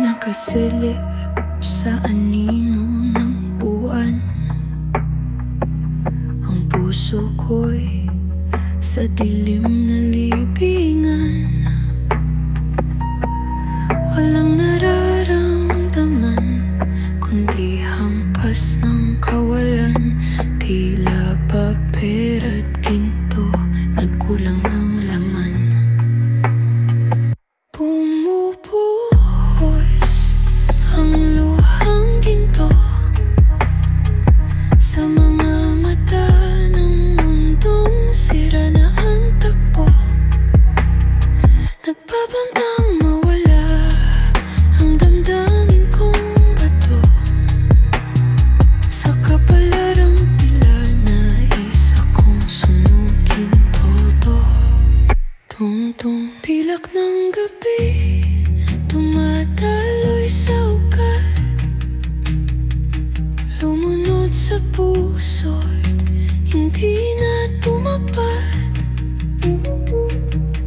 Nakasilip sa anino ng buwan, ang puso ko'y sa dilim na libingan. Walang nararamdaman kundi hampas ng kawalan. Tila paper at ginto, nagkulang ng laman. Bumubuhos ang luhang ginto sa mga mata ng mundong sira na ang takbo. Nagbabangtang mawala ang damdamin kong bato. Sa kapalarang tila nais akong sunugin todo. Tungtong pilak ng gabi, tumataloy sa ugat, lumunod sa puso't hindi na tumapad.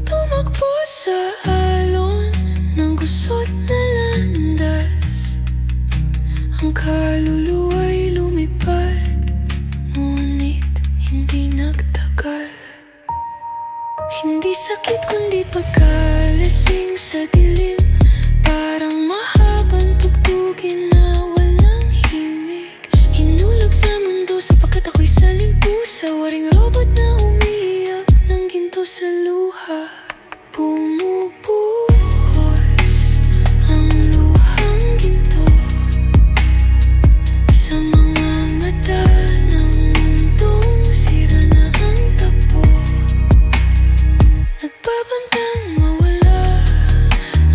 Tumakbo sa alon ng gusot na landas, ang kaluluwa'y lumipad, ngunit hindi nagtagal. Hindi sakit kundi pagkalasing sa dilim, parang mahabang tugtugin na walang himig. Hinulog sa mundo sapagkat ako'y salimpusa, waring robot na umiiyak ng ginto sa luha. Bumubuhos ang luhang ginto sa mga mata ng mundong sira na ang takbo. Nagbabantang mawala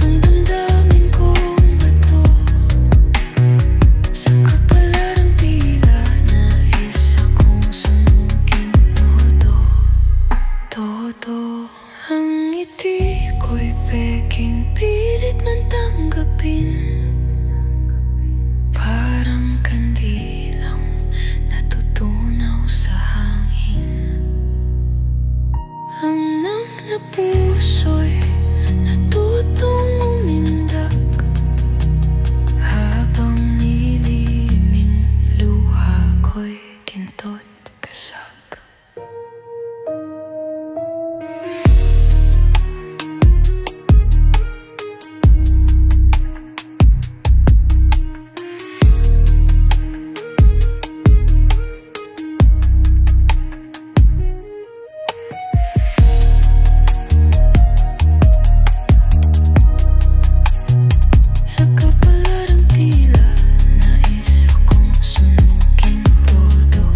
ang damdamin kong bato. Sa kapalarang tila nais akong sunugin todo. Todo ang ngiti ko'y peking pilit man tanggapin, parang kandilang natutunaw sa hangin. Ang nam na puso'y natutong umindak, habang niliming luha ko'y ginto't kasag. Sa kapalarang tila nais akong sunugin todo.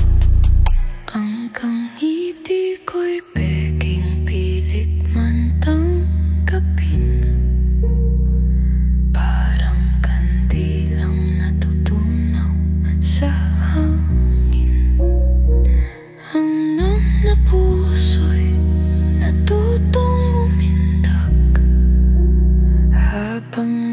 Ang ngiti ko'y peking pilit man tanggapin, parang kandilang natutunaw sa hangin. Ang nam na puso'y natutong umindak, habang